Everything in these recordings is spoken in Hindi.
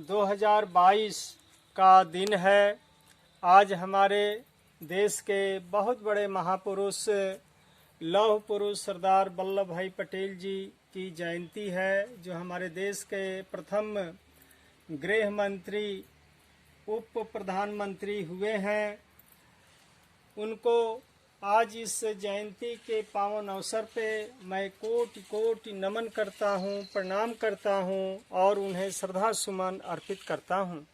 2022 का दिन है। आज हमारे देश के बहुत बड़े महापुरुष लौह पुरुष सरदार वल्लभ भाई पटेल जी की जयंती है, जो हमारे देश के प्रथम गृह मंत्री उप प्रधानमंत्री हुए हैं। उनको आज इस जयंती के पावन अवसर पे मैं कोटि कोटि नमन करता हूँ, प्रणाम करता हूँ और उन्हें श्रद्धा सुमन अर्पित करता हूँ।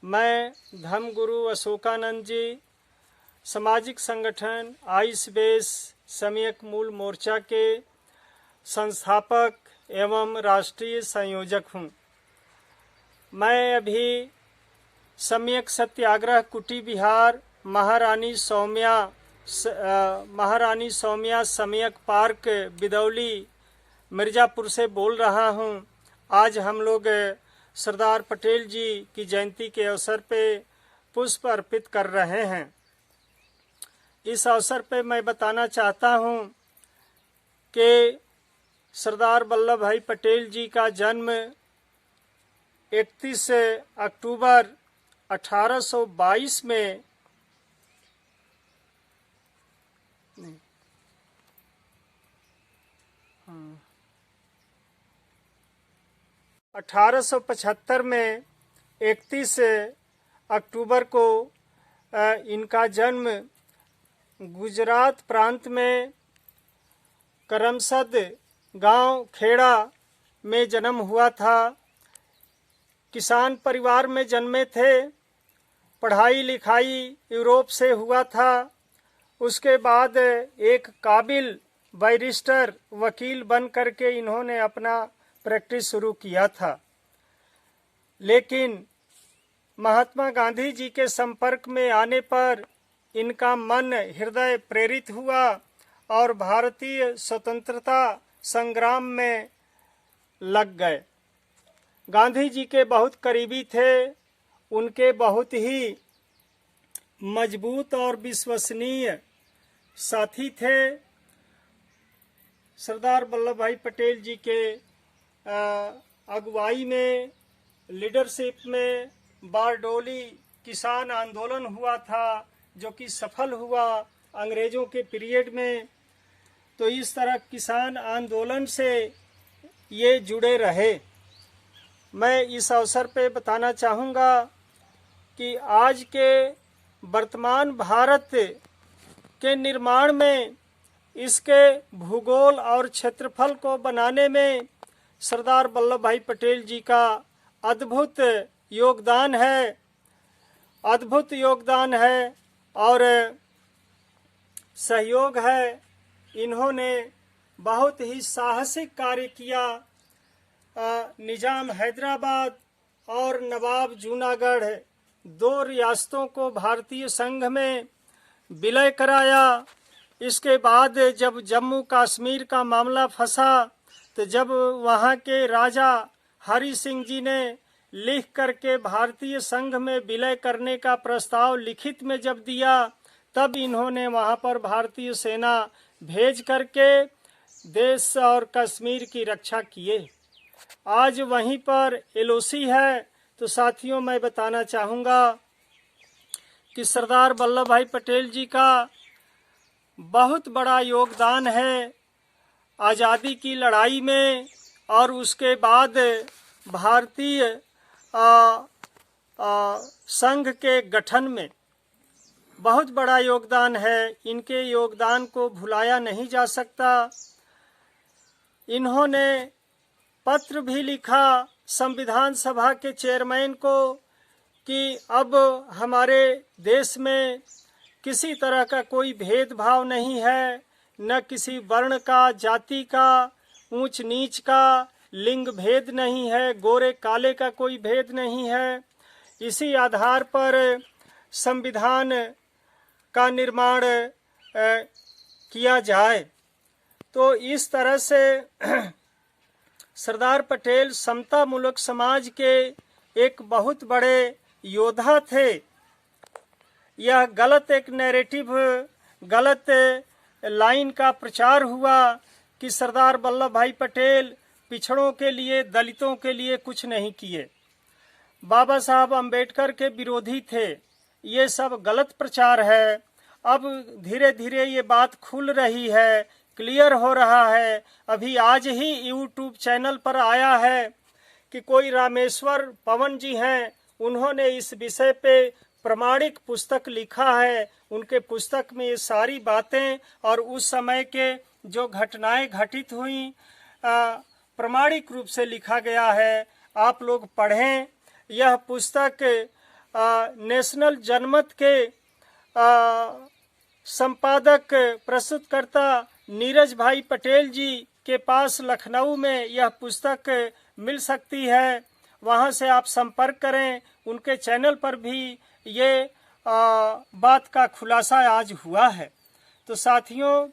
मैं धर्मगुरु अशोकानंद जी, सामाजिक संगठन आइस बेस सम्यक मूल मोर्चा के संस्थापक एवं राष्ट्रीय संयोजक हूँ। मैं अभी सम्यक सत्याग्रह कुटी बिहार महारानी सौम्या सम्यक पार्क बिदौली मिर्ज़ापुर से बोल रहा हूँ। आज हम लोग सरदार पटेल जी की जयंती के अवसर पे पुष्प अर्पित कर रहे हैं। इस अवसर पे मैं बताना चाहता हूँ कि सरदार वल्लभ भाई पटेल जी का जन्म 31 अक्टूबर 1822 में 1875 में 31 अक्टूबर को इनका जन्म गुजरात प्रांत में करमसद गांव खेड़ा में जन्म हुआ था। किसान परिवार में जन्मे थे। पढ़ाई लिखाई यूरोप से हुआ था। उसके बाद एक काबिल बैरिस्टर वकील बन करके इन्होंने अपना प्रैक्टिस शुरू किया था। लेकिन महात्मा गांधी जी के संपर्क में आने पर इनका मन हृदय प्रेरित हुआ और भारतीय स्वतंत्रता संग्राम में लग गए। गांधी जी के बहुत करीबी थे। उनके बहुत ही मजबूत और विश्वसनीय साथी थे। सरदार वल्लभ भाई पटेल जी के अगुवाई में, लीडरशिप में बारडोली किसान आंदोलन हुआ था, जो कि सफल हुआ अंग्रेजों के पीरियड में। तो इस तरह किसान आंदोलन से ये जुड़े रहे। मैं इस अवसर पे बताना चाहूँगा कि आज के वर्तमान भारत के निर्माण में, इसके भूगोल और क्षेत्रफल को बनाने में सरदार वल्लभ भाई पटेल जी का अद्भुत योगदान है और सहयोग है। इन्होंने बहुत ही साहसिक कार्य किया। निजाम हैदराबाद और नवाब जूनागढ़, दो रियासतों को भारतीय संघ में विलय कराया। इसके बाद जब जम्मू कश्मीर का मामला फंसा, तो जब वहाँ के राजा हरि सिंह जी ने लिख करके भारतीय संघ में विलय करने का प्रस्ताव लिखित में जब दिया, तब इन्होंने वहाँ पर भारतीय सेना भेज करके देश और कश्मीर की रक्षा किए। आज वहीं पर एलओसी है। तो साथियों, मैं बताना चाहूँगा कि सरदार वल्लभ भाई पटेल जी का बहुत बड़ा योगदान है आज़ादी की लड़ाई में, और उसके बाद भारतीय संघ के गठन में बहुत बड़ा योगदान है। इनके योगदान को भुलाया नहीं जा सकता। इन्होंने पत्र भी लिखा संविधान सभा के चेयरमैन को कि अब हमारे देश में किसी तरह का कोई भेदभाव नहीं है, न किसी वर्ण का, जाति का, ऊंच नीच का, लिंग भेद नहीं है, गोरे काले का कोई भेद नहीं है। इसी आधार पर संविधान का निर्माण किया जाए। तो इस तरह से सरदार पटेल समता मूलक समाज के एक बहुत बड़े योद्धा थे। यह गलत एक नैरेटिव, गलत लाइन का प्रचार हुआ कि सरदार वल्लभ भाई पटेल पिछड़ों के लिए, दलितों के लिए कुछ नहीं किए। बाबा साहब अंबेडकर के विरोधी थे। ये सब गलत प्रचार है। अब धीरे धीरे ये बात खुल रही है, क्लियर हो रहा है। अभी आज ही यूट्यूब चैनल पर आया है कि कोई रामेश्वर पवन जी हैं, उन्होंने इस विषय पे प्रमाणिक पुस्तक लिखा है। उनके पुस्तक में ये सारी बातें और उस समय के जो घटनाएं घटित हुई प्रमाणिक रूप से लिखा गया है। आप लोग पढ़ें। यह पुस्तक नेशनल जनमत के संपादक प्रस्तुतकर्ता नीरज भाई पटेल जी के पास लखनऊ में यह पुस्तक मिल सकती है। वहां से आप संपर्क करें। उनके चैनल पर भी ये बात का खुलासा आज हुआ है। तो साथियों,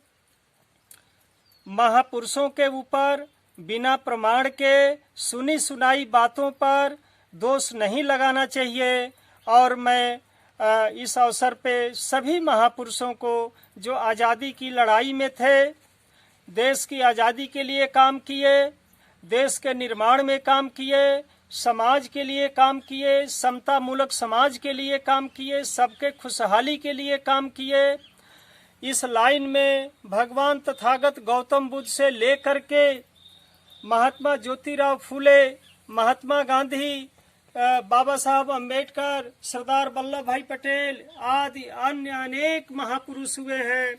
महापुरुषों के ऊपर बिना प्रमाण के सुनी सुनाई बातों पर दोष नहीं लगाना चाहिए। और मैं इस अवसर पे सभी महापुरुषों को जो आज़ादी की लड़ाई में थे, देश की आज़ादी के लिए काम किए, देश के निर्माण में काम किए, समाज के लिए काम किए, समता मूलक समाज के लिए काम किए, सबके खुशहाली के लिए काम किए, इस लाइन में भगवान तथागत गौतम बुद्ध से लेकर के महात्मा ज्योतिराव फूले, महात्मा गांधी, बाबा साहब अंबेडकर, सरदार वल्लभ भाई पटेल आदि अन्य अनेक महापुरुष हुए हैं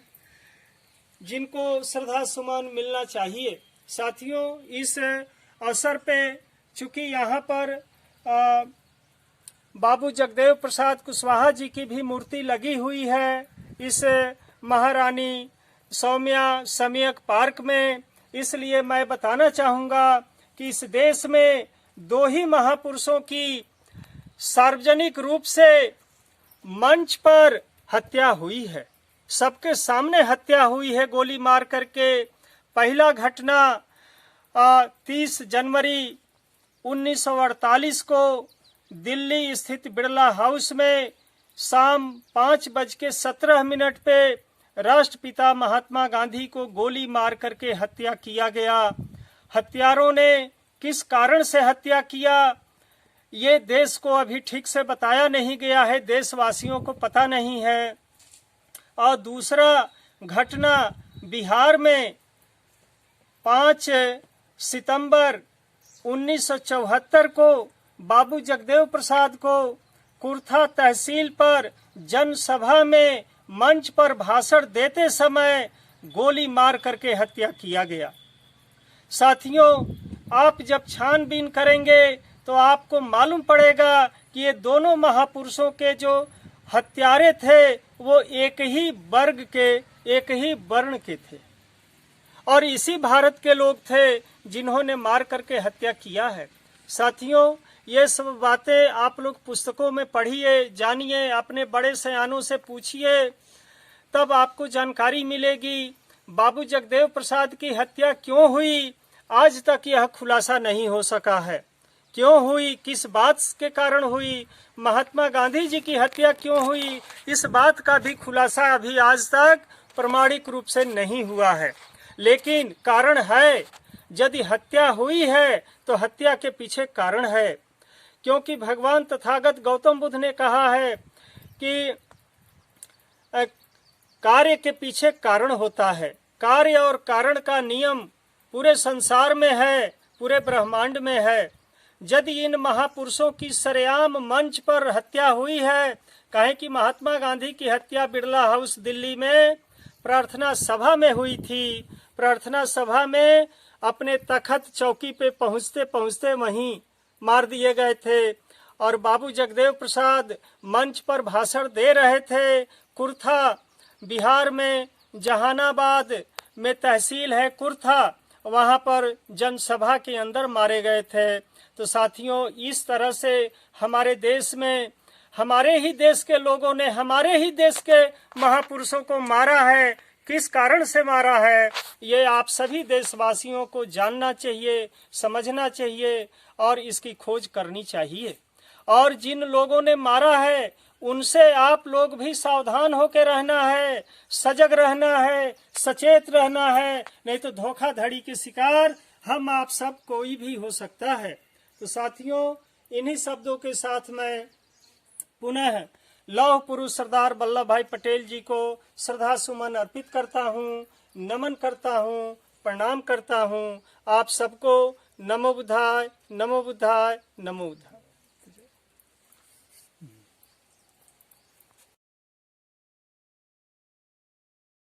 जिनको श्रद्धा सुमन मिलना चाहिए। साथियों, इस अवसर पे चूंकि यहाँ पर बाबू जगदेव प्रसाद कुशवाहा जी की भी मूर्ति लगी हुई है इस महारानी सौम्या सम्यक पार्क में, इसलिए मैं बताना चाहूँगा कि इस देश में दो ही महापुरुषों की सार्वजनिक रूप से मंच पर हत्या हुई है। सबके सामने हत्या हुई है गोली मार करके। पहला घटना 30 जनवरी 1948 को दिल्ली स्थित बिरला हाउस में शाम 5:17 पे राष्ट्रपिता महात्मा गांधी को गोली मार करके हत्या किया गया। हत्यारों ने किस कारण से हत्या किया, ये देश को अभी ठीक से बताया नहीं गया है, देशवासियों को पता नहीं है। और दूसरा घटना बिहार में 5 सितंबर 1974 को बाबू जगदेव प्रसाद को कुर्था तहसील पर जनसभा में मंच पर भाषण देते समय गोली मार करके हत्या किया गया। साथियों, आप जब छानबीन करेंगे तो आपको मालूम पड़ेगा कि ये दोनों महापुरुषों के जो हत्यारे थे वो एक ही वर्ग के, एक ही वर्ण के थे और इसी भारत के लोग थे जिन्होंने मार करके हत्या किया है। साथियों, ये सब बातें आप लोग पुस्तकों में पढ़िए, जानिए, अपने बड़े सयानों से पूछिए, तब आपको जानकारी मिलेगी। बाबू जगदेव प्रसाद की हत्या क्यों हुई, आज तक यह खुलासा नहीं हो सका है। क्यों हुई, किस बात के कारण हुई, महात्मा गांधी जी की हत्या क्यों हुई, इस बात का भी खुलासा अभी आज तक प्रमाणिक रूप से नहीं हुआ है। लेकिन कारण है, यदि हत्या हुई है तो हत्या के पीछे कारण है, क्योंकि भगवान तथागत गौतम बुद्ध ने कहा है कि कार्य के पीछे कारण होता है। कार्य और कारण का नियम पूरे संसार में है, पूरे ब्रह्मांड में है। यदि इन महापुरुषों की सरेआम मंच पर हत्या हुई है, कहें कि महात्मा गांधी की हत्या बिरला हाउस दिल्ली में प्रार्थना सभा में हुई थी। प्रार्थना सभा में अपने तखत चौकी पे पहुंचते पहुंचते वहीं मार दिए गए थे और बाबू जगदेव प्रसाद मंच पर भाषण दे रहे थे। कुर्था बिहार में जहानाबाद में तहसील है कुर्था, वहां पर जनसभा के अंदर मारे गए थे। तो साथियों, इस तरह से हमारे देश में हमारे ही देश के लोगों ने हमारे ही देश के महापुरुषों को मारा है। किस कारण से मारा है, ये आप सभी देशवासियों को जानना चाहिए, समझना चाहिए और इसकी खोज करनी चाहिए। और जिन लोगों ने मारा है उनसे आप लोग भी सावधान होकर रहना है, सजग रहना है, सचेत रहना है, नहीं तो धोखाधड़ी के शिकार हम आप सब कोई भी हो सकता है। तो साथियों, इन्हीं शब्दों के साथ मैं पुनः लौह पुरुष सरदार वल्लभ भाई पटेल जी को श्रद्धा सुमन अर्पित करता हूँ, नमन करता हूँ, प्रणाम करता हूँ। आप सबको नमो बुद्धाय, नमो बुद्धाय, नमो बुद्धाय।